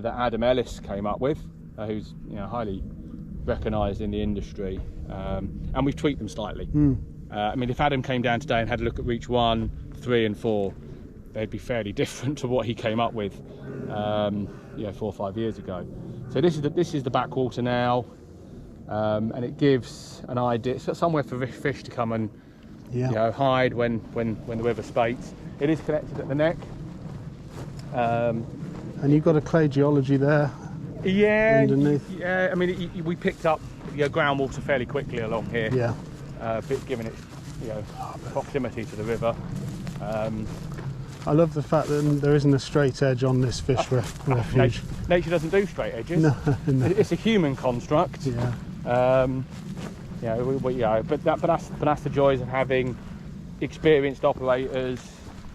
that Adam Ellis came up with, who's highly recognised in the industry, and we've tweaked them slightly. I mean, if Adam came down today and had a look at reach 1, 3 and 4, they'd be fairly different to what he came up with 4 or 5 years ago. So this is the backwater now, and it gives an idea. It's somewhere for fish to come and hide when the river spates. It is connected at the neck. And you've got a clay geology there. Yeah, underneath. Yeah. I mean, we picked up groundwater fairly quickly along here. Yeah. Given its proximity to the river. I love the fact that there isn't a straight edge on this fish refuge. Nature doesn't do straight edges. No. It's a human construct. Yeah. But that's the joys of having experienced operators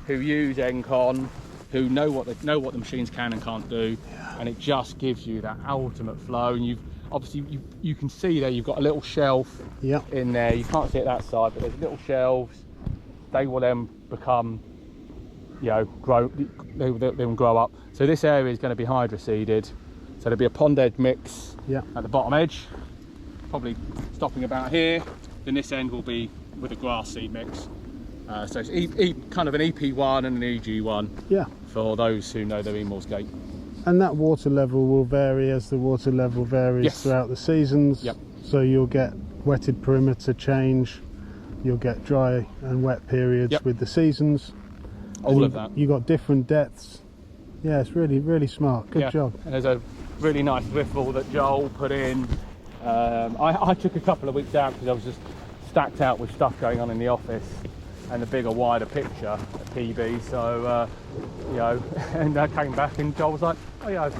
who use Encon, who know what the machines can and can't do, and it just gives you that ultimate flow. And you can see there you've got a little shelf in there. You can't see it that side, but there's little shelves. They will then become, grow. They will grow up. So this area is going to be hydroseeded. So there'll be a pond edge mix at the bottom edge, probably stopping about here. Then this end will be with a grass seed mix. So it's kind of an EP1 and an EG1 for those who know their Emor's Gate. And that water level will vary as the water level varies throughout the seasons. Yep. So you'll get wetted perimeter change, you'll get dry and wet periods with the seasons. All of that. You've got different depths. Yeah, it's really, really smart. Good job. And there's a really nice riffle that Joel put in. I took a couple of weeks out because I was just stacked out with stuff going on in the office and the bigger, wider picture at PB. So, and I came back and Joel was like, oh yeah, I've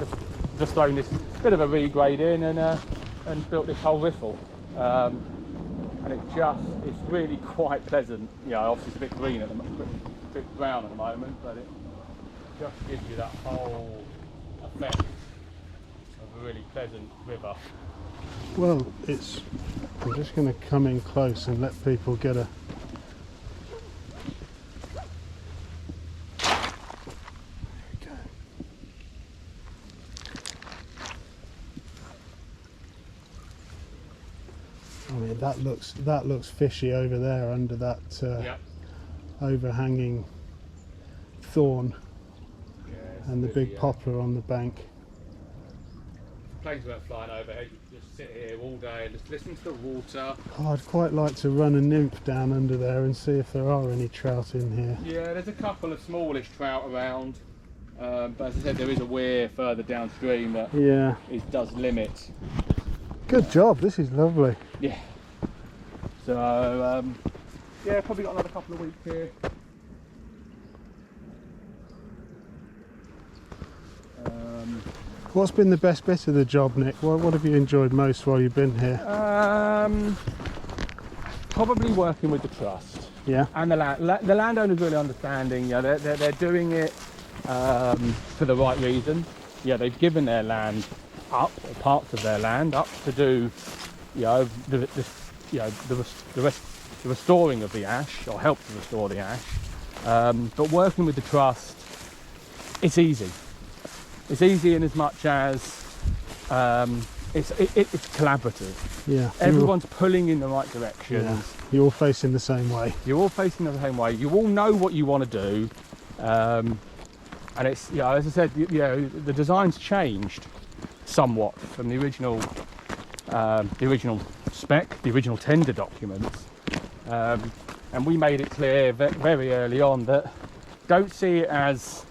just thrown this bit of a regrade in and built this whole riffle. And it's really quite pleasant. Obviously it's a bit green at the moment, a bit brown at the moment, but it just gives you that whole effect of a really pleasant river. Well, I'm just going to come in close and let people get a... I mean, that looks fishy over there under that overhanging thorn and the big poplar on the bank. Planes weren't flying overhead, you could just sit here all day and just listen to the water. Oh, I'd quite like to run a nymph down under there and see if there are any trout in here. Yeah, there's a couple of smallish trout around, but as I said, there is a weir further downstream that does limit. Good job, this is lovely. Yeah. So, probably got another couple of weeks here. What's been the best bit of the job, Nick? What have you enjoyed most while you've been here? Probably working with the trust. Yeah. And the landowner's really understanding. They're doing it for the right reason. They've given their land up, or parts of their land up, to do the restoring of the ash, or help to restore the ash. But working with the trust, it's easy. It's easy in as much as it's collaborative. Yeah. Everyone's pulling in the right directions. Yeah. You're all facing the same way. You're all facing the same way. You all know what you want to do, and it's as I said, the design's changed somewhat from the original spec, the original tender documents, and we made it clear very early on that don't see it as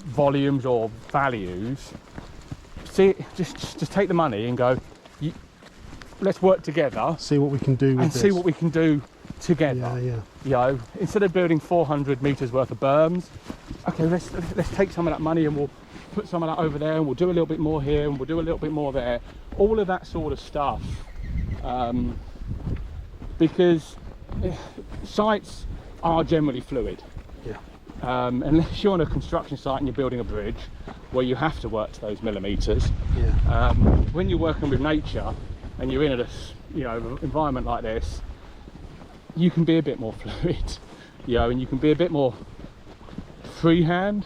volumes or values. See, just take the money and go, let's work together, see what we can do with and this. see what we can do together. Instead of building 400 meters worth of berms, okay, let's take some of that money and we'll put some of that over there, and we'll do a little bit more here, and we'll do a little bit more there, all of that sort of stuff, because sites are generally fluid. Unless you're on a construction site and you're building a bridge where you have to work to those millimeters. When you're working with nature and you're in an environment like this, you can be a bit more fluid, and you can be a bit more freehand.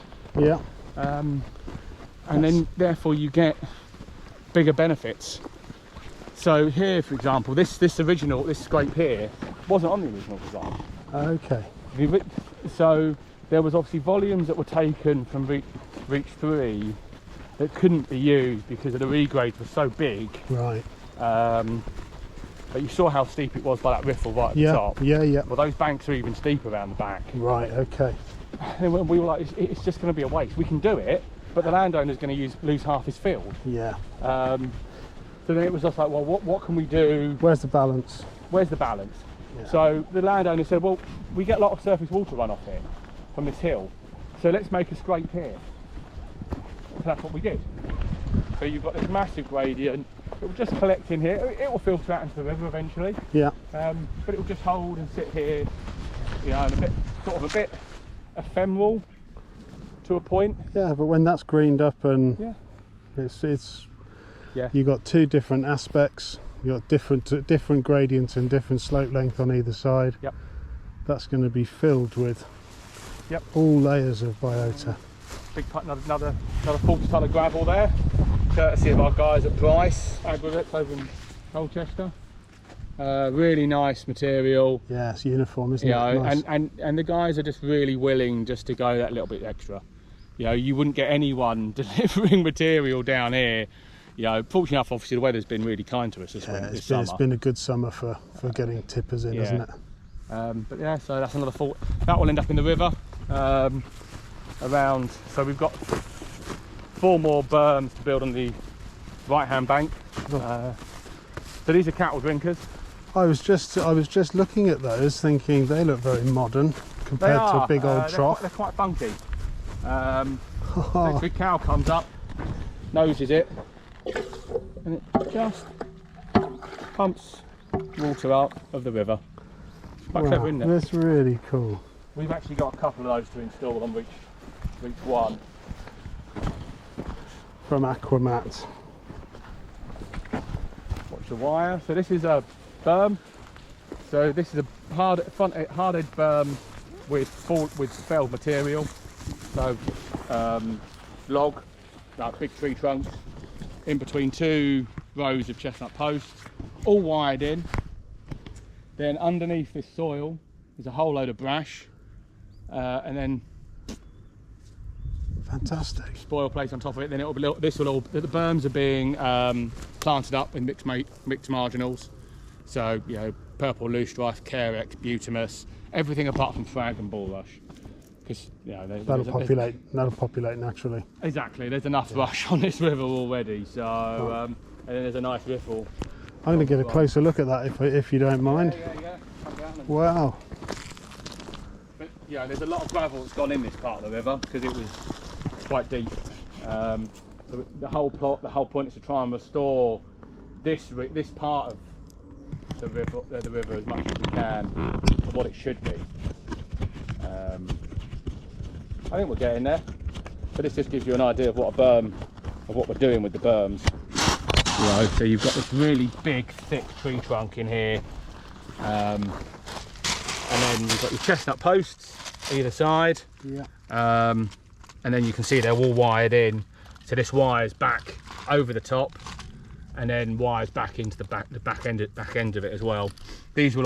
and then therefore you get bigger benefits. So here, for example, this scrape here wasn't on the original design. Okay. So there was obviously volumes that were taken from reach 3 that couldn't be used because of the regrade was so big. Right. But you saw how steep it was by that riffle right at the top. Yeah. Well, those banks are even steeper around the back. Right. Okay. And when we were like, it's just going to be a waste. We can do it, but the landowner's going to lose half his field. Yeah. So then it was just like, well, what can we do? Where's the balance? Where's the balance? Yeah. So the landowner said, well, we get a lot of surface water runoff here from this hill, so let's make a scrape here. So that's what we did. So you've got this massive gradient. It will just collect in here. It will filter out into the river eventually. Yeah. But it will just hold and sit here, you know, and a bit ephemeral to a point. Yeah, but when that's greened up and it's yeah, you've got two different aspects. You've got different gradients and different slope length on either side. Yep. That's going to be filled with all layers of biota. Big another 40 tonne of gravel there, courtesy of our guys at Bryce Aggregates over in Colchester. Really nice material. Yeah, it's uniform, isn't it? Nice. Nice. And the guys are just really willing just to go that little bit extra. You know, you wouldn't get anyone delivering material down here. You know, fortunately enough, obviously the weather's been really kind to us this summer. It's been a good summer for getting tippers in, hasn't it? But yeah, so that's another fault. That will end up in the river. So we've got 4 more berms to build on the right-hand bank. So these are cattle drinkers. I was just looking at those, thinking they look very modern compared to a big old trough. They're quite funky. Next big cow comes up, noses it, and it just pumps water out of the river. Quite clever, isn't it? That's really cool. We've actually got a couple of those to install on reach 1. From Aquamat. Watch the wire. So this is a berm. So this is a hard edge berm with felled material. So log, like big tree trunks, in between 2 rows of chestnut posts, all wired in. Then underneath this soil is a whole load of brash, and then fantastic spoil plates on top of it. Then the berms are being planted up with mixed marginals. So you know, purple loosestrife, carex, butamus, everything apart from frag and bulrush. Because you know, that'll populate naturally. Exactly, there's enough rush on this river already. So and then there's a nice riffle. I'm going to get a closer look at that if you don't mind. Yeah. Come down and wow. But yeah, there's a lot of gravel that's gone in this part of the river because it was quite deep. So the whole point is to try and restore this part of the river as much as we can to what it should be. I think we're getting there, but this just gives you an idea of what we're doing with the berms. Right, so you've got this really big, thick tree trunk in here, and then you've got your chestnut posts either side. Yeah. And then you can see they're all wired in. So this wires back over the top, and then wires back into the back end of it as well. These will